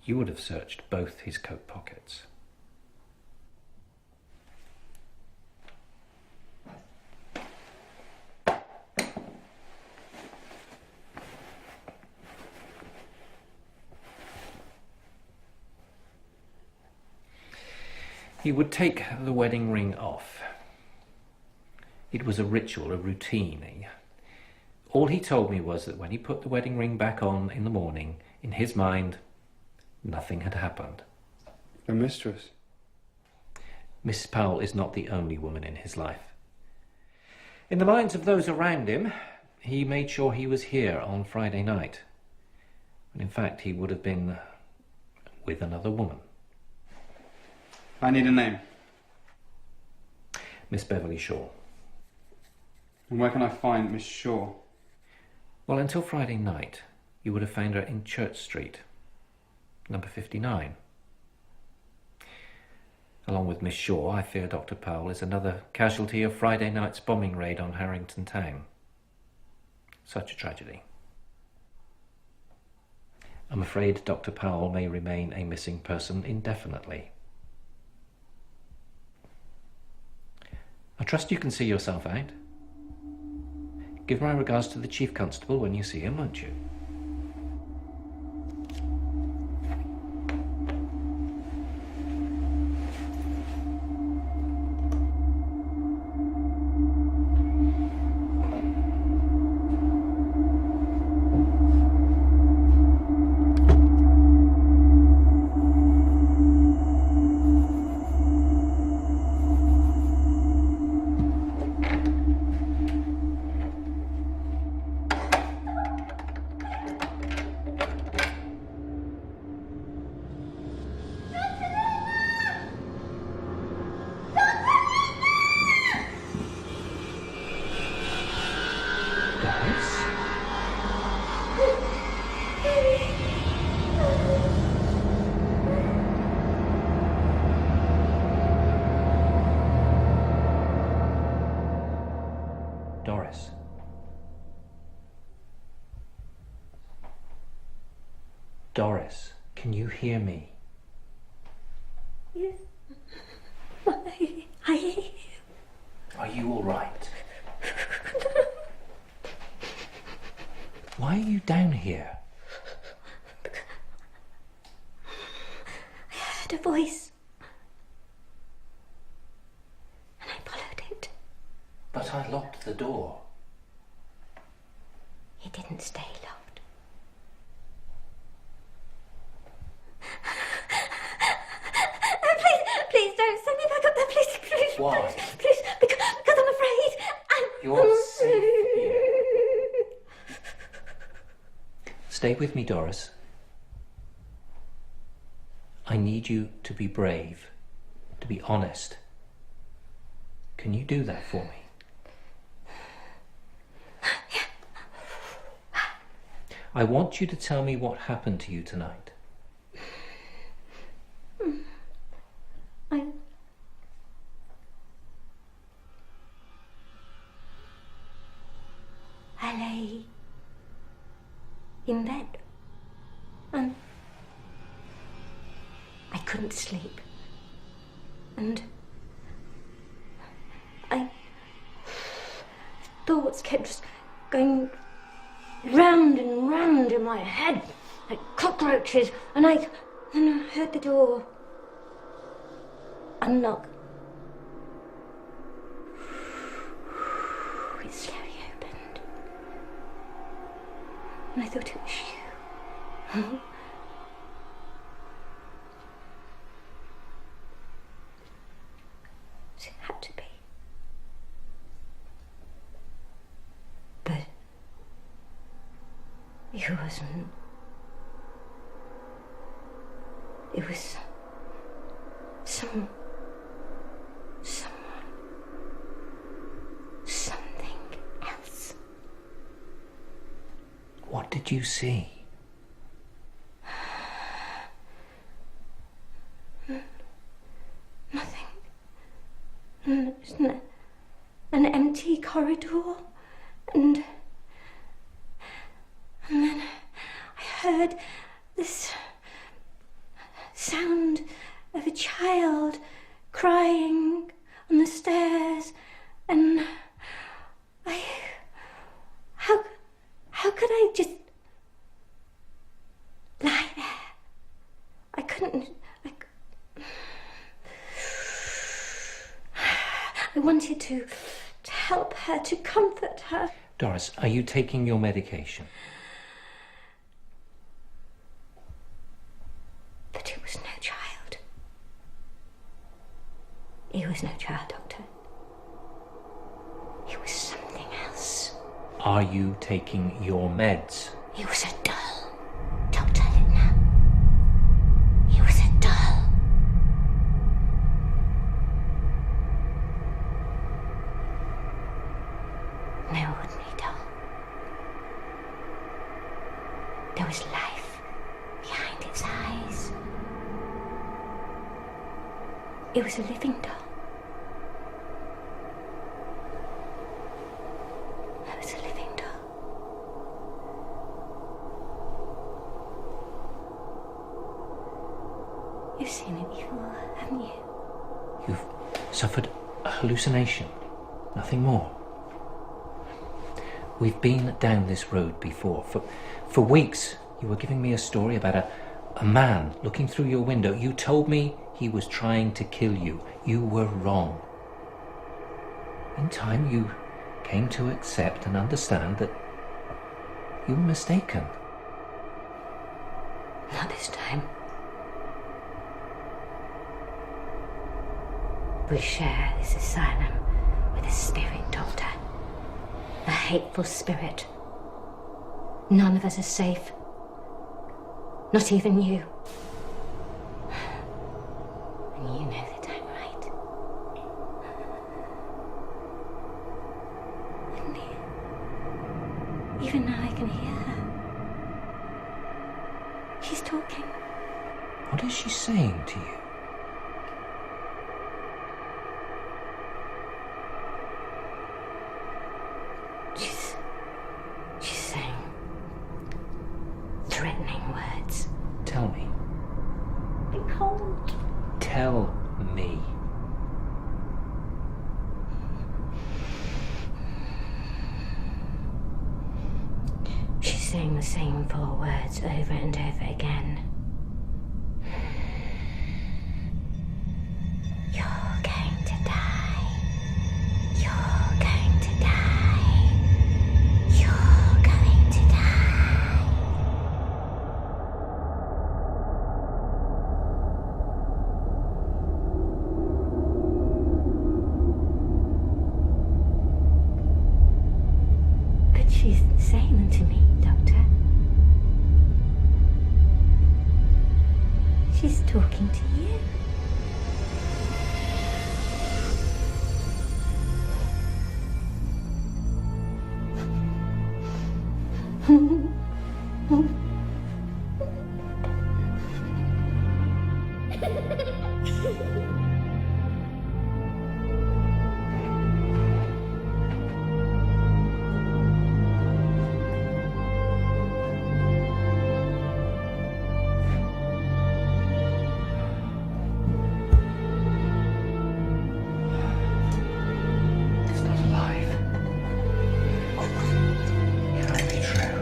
you would have searched both his coat pockets. He would take the wedding ring off. It was a ritual, a routine. All he told me was that when he put the wedding ring back on in the morning, in his mind, nothing had happened. A mistress? Mrs. Powell is not the only woman in his life. In the minds of those around him, he made sure he was here on Friday night. And in fact, he would have been with another woman. I need a name. Miss Beverly Shaw. And where can I find Miss Shaw? Well, until Friday night, you would have found her in Church Street, number 59. Along with Miss Shaw, I fear Dr. Powell is another casualty of Friday night's bombing raid on Harrington Town. Such a tragedy. I'm afraid Dr. Powell may remain a missing person indefinitely. I trust you can see yourself out. Give my regards to the Chief Constable when you see him, won't you? Doris. Doris, can you hear me? Yes. I... Are you all right? Why are you down here? I heard a voice. And I followed it. But I locked the door. It didn't stay locked. Please don't send me back up there, please. Why? Please, because I'm afraid. You're safe here. Stay with me, Doris. I need you to be brave, to be honest. Can you do that for me? I want you to tell me what happened to you tonight. I lay in bed and I couldn't sleep. And thoughts kept just going round and round in my head like cockroaches, and I heard the door unlock. It slowly opened, and I thought it was you. So it had to be. But it wasn't. It was someone, something else. What did you see? Nothing. Just an empty corridor, and then couldn't. I wanted to help her, to comfort her. Doris, are you taking your medication? But it was no child. He was no child, Doctor. He was something else. Are you taking your meds? He was a doll, Dr. Littner. He was a doll. No ordinary doll. There was life behind its eyes. It was a living doll. It was a living doll. You've seen it before, haven't you? You've suffered a hallucination, nothing more. We've been down this road before. For weeks, you were giving me a story about a man looking through your window. You told me he was trying to kill you. You were wrong. In time, you came to accept and understand that you were mistaken. Not this time. We share this asylum with a spirit, Doctor. A hateful spirit. None of us are safe. Not even you. And you know that I'm right. And even now I can hear her. She's talking. What is she saying to you? She's saying threatening words. Tell me. I can't. Tell me. She's saying the same 4 words over and over again. You're going to die. You're going to die. You're going to die. But she's saying them to me, Doctor. She's talking to you. It's not alive. It can't be true.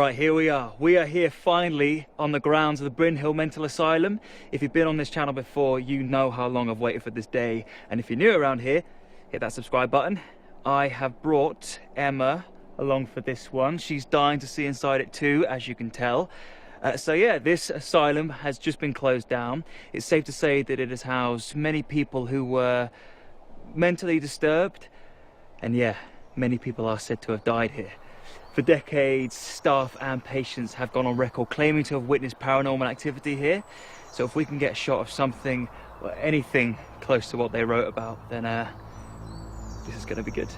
Right, here we are. We are here finally on the grounds of the Bryn Hill Mental Asylum. If you've been on this channel before, you know how long I've waited for this day. And if you're new around here, hit that subscribe button. I have brought Emma along for this one. She's dying to see inside it too, as you can tell. So yeah, this asylum has just been closed down. It's safe to say that it has housed many people who were mentally disturbed. And yeah, many people are said to have died here. For decades, staff and patients have gone on record claiming to have witnessed paranormal activity here. So if we can get a shot of something or anything close to what they wrote about, then this is going to be good.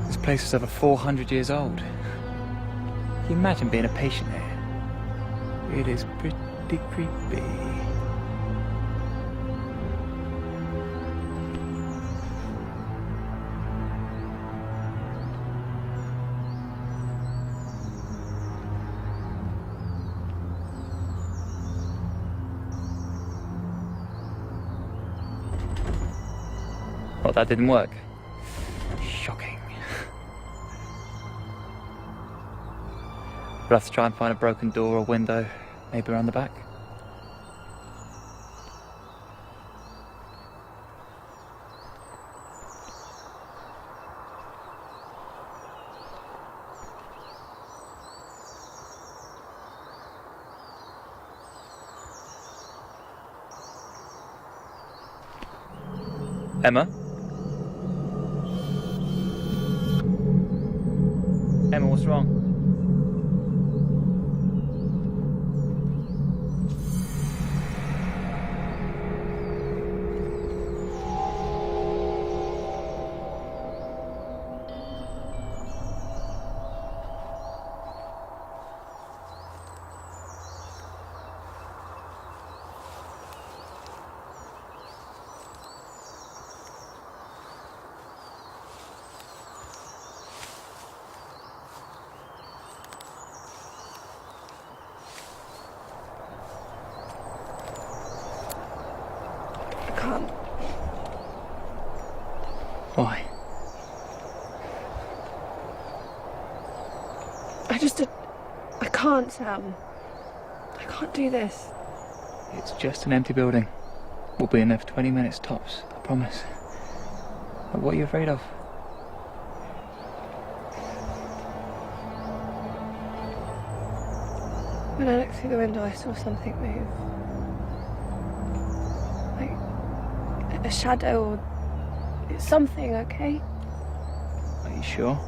This place is over 400 years old. Can you imagine being a patient here? It is pretty creepy. Well, that didn't work. Shocking. We'll have to try and find a broken door or window, maybe around the back. Emma? Emma, what's wrong? Why? I can't, Sam. I can't do this. It's just an empty building. We'll be in there for 20 minutes tops, I promise. What are you afraid of? When I looked through the window, I saw something move. Like a shadow or something, okay? Are you sure?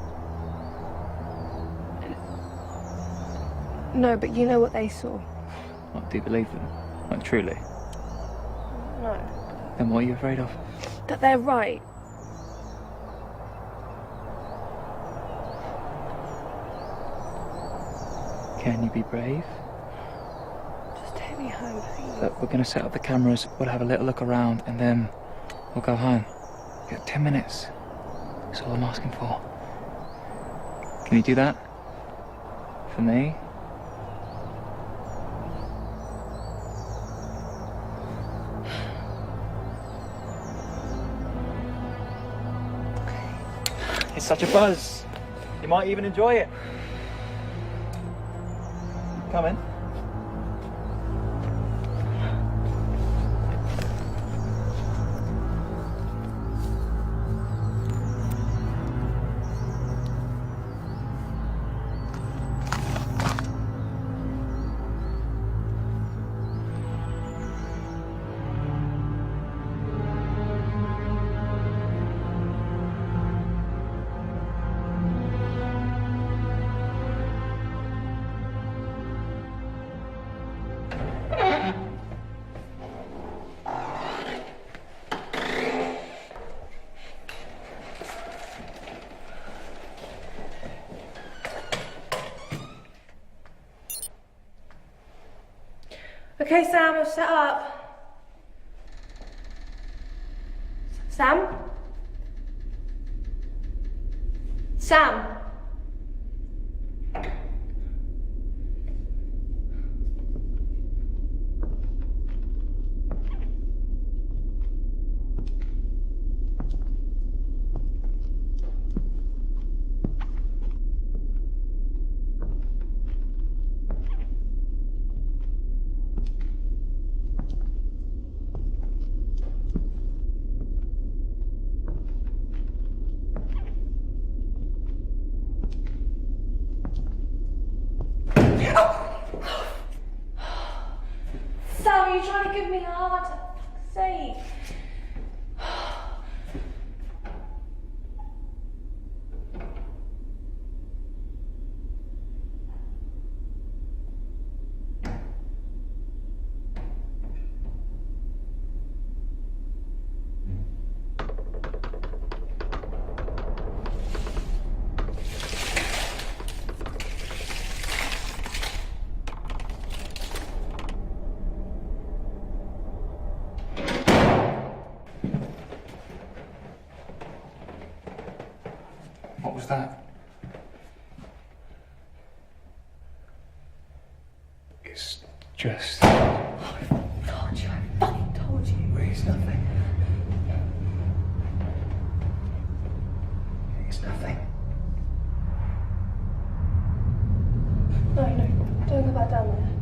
No, but you know what they saw. What, do you believe them? Like, truly? No. Then what are you afraid of? That they're right. Can you be brave? Just take me home, please. Look, we're going to set up the cameras, we'll have a little look around, and then we'll go home. You got 10 minutes. That's all I'm asking for. Can you do that? For me? It's such a buzz. You might even enjoy it. Come in. Okay, Sam, you're set up. Sam? Sam? Sam, are you trying to give me a heart attack? For fuck's sake. What was that? It's just... I told you, I fucking told you. It's nothing. It's nothing. No, don't go back down there.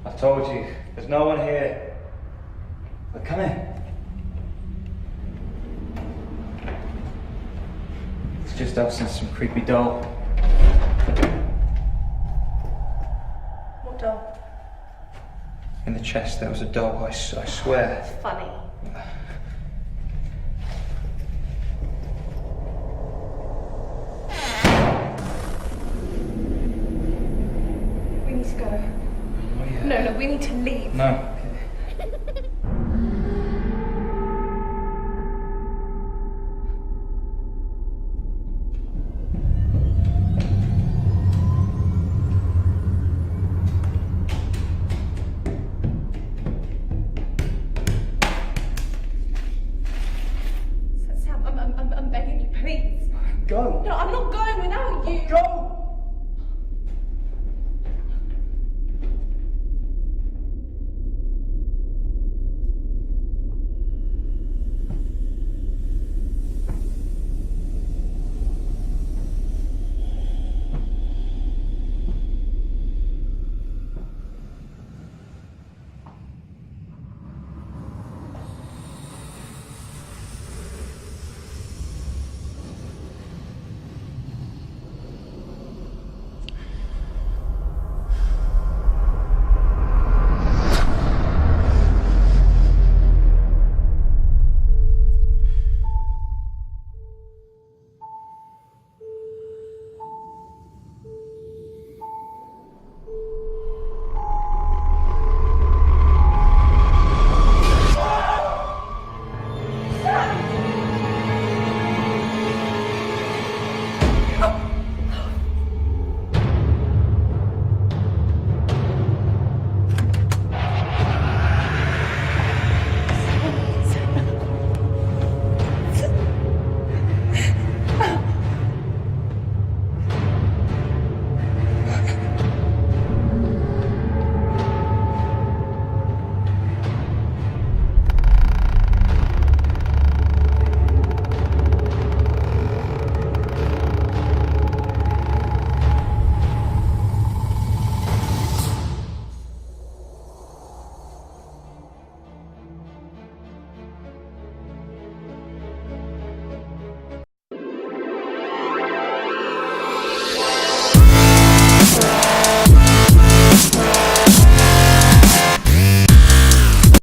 I told you, there's no one here. But come in. It's just us and some creepy doll. What doll? In the chest there was a doll, I swear. It's funny. We need to go. No, we need to leave. No. Sam, I'm begging you, please. Go. No, I'm not going without you. Go.